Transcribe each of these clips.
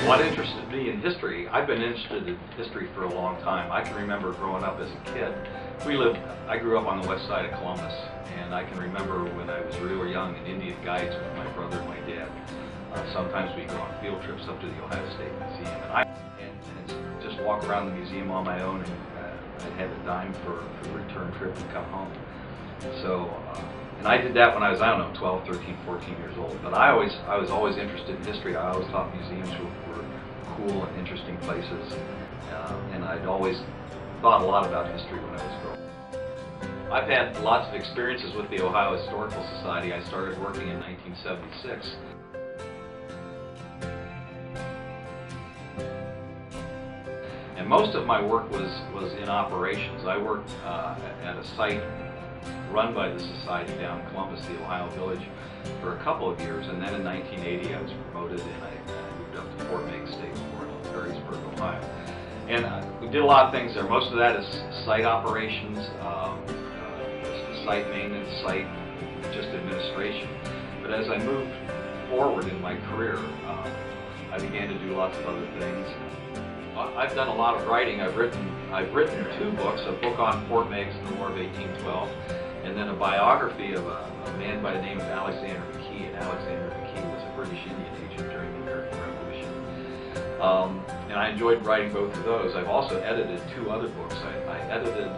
What interested me in history, I've been interested in history for a long time. I can remember growing up as a kid. I grew up on the west side of Columbus, and I can remember when I was real young in Indian guides with my brother and my dad. Sometimes we'd go on field trips up to the Ohio State Museum, and just walk around the museum on my own, and I'd have a dime for the return trip and come home. So, and I did that when I was, 12, 13, 14 years old. But I was always interested in history. I always thought museums were cool and interesting places, and I'd always thought a lot about history when I was growing up. I've had lots of experiences with the Ohio Historical Society. I started working in 1976. And most of my work was in operations. I worked at a site run by the Society down in Columbus, the Ohio Village, for a couple of years, and then in 1980 I was promoted and I moved up to Fort Meigs State Fort in Perrysburg, Ohio. And we did a lot of things there. Most of that is site operations, site maintenance, site just administration. But as I moved forward in my career, I began to do lots of other things. I've done a lot of writing. I've written two books, a book on Fort Meigs in the War of 1812, and then a biography of a man by the name of Alexander McKee. And Alexander McKee was a British Indian agent during the American Revolution. And I enjoyed writing both of those. I've also edited two other books. I edited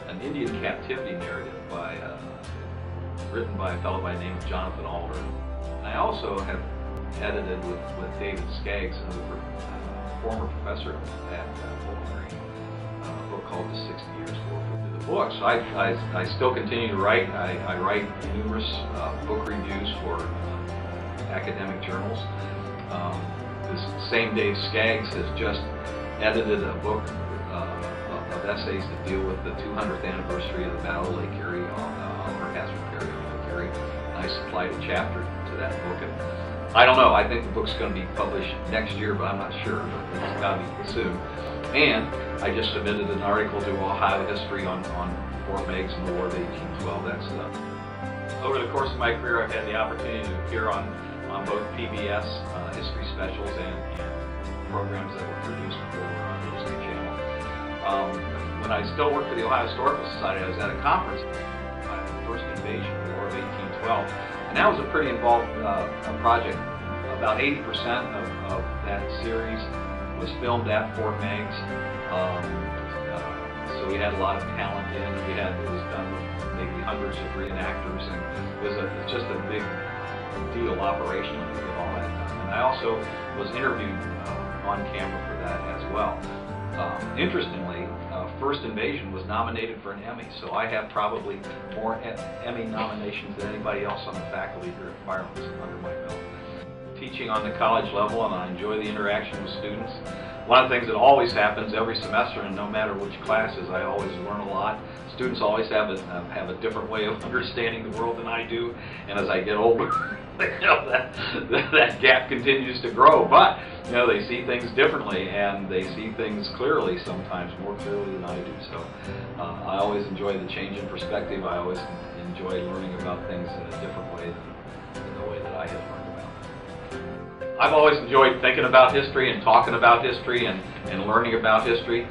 an Indian captivity narrative written by a fellow by the name of Jonathan Alder. And I also have edited with David Skaggs, another former professor at Fulton, a book called The 60 Years War for the Books. I still continue to write. I write numerous book reviews for academic journals. This same Dave Skaggs has just edited a book of essays that deal with the 200th anniversary of the Battle of Lake Erie, Oliver Hazard Perry on Lake Erie. And I supplied a chapter to that book. And I don't know, I think the book's going to be published next year, but I'm not sure, but it's got to be soon. And I just submitted an article to Ohio History on Fort Meigs in the War of 1812. That's over the course of my career, I've had the opportunity to appear on both PBS history specials and programs that were produced for the History Channel. When I still worked for the Ohio Historical Society, I was at a conference, the first invasion of the War of 1812. And that was a pretty involved project. About 80% of that series was filmed at Fort Meigs. So we had a lot of talent in. It was done with maybe hundreds of reenactors, and it was just a big deal operationally to get all that done. And I also was interviewed on camera for that as well. Interestingly, First Invasion was nominated for an Emmy, so I have probably more Emmy nominations than anybody else on the faculty here at Firelands under my belt. Teaching on the college level, and I enjoy the interaction with students. One of the things that always happens every semester, and no matter which classes, I always learn a lot. Students always have a different way of understanding the world than I do, and as I get older, that gap continues to grow. But they see things differently, and they see things clearly, sometimes more clearly than I do. So I always enjoy the change in perspective. I always enjoy learning about things in a different way than the way that I had learned about them. I've always enjoyed thinking about history and talking about history and learning about history.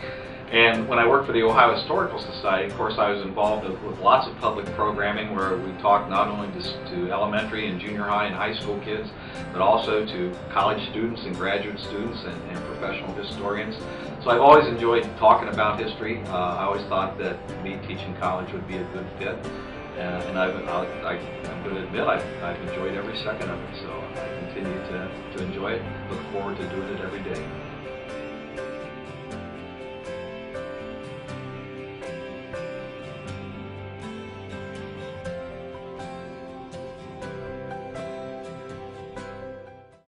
And when I worked for the Ohio Historical Society, of course, I was involved with lots of public programming where we talked not only to elementary and junior high and high school kids, but also to college students and graduate students and professional historians. So I've always enjoyed talking about history. I always thought that me teaching college would be a good fit. And I'm going to admit I've enjoyed every second of it. So I continue to enjoy it, look forward to doing it every day.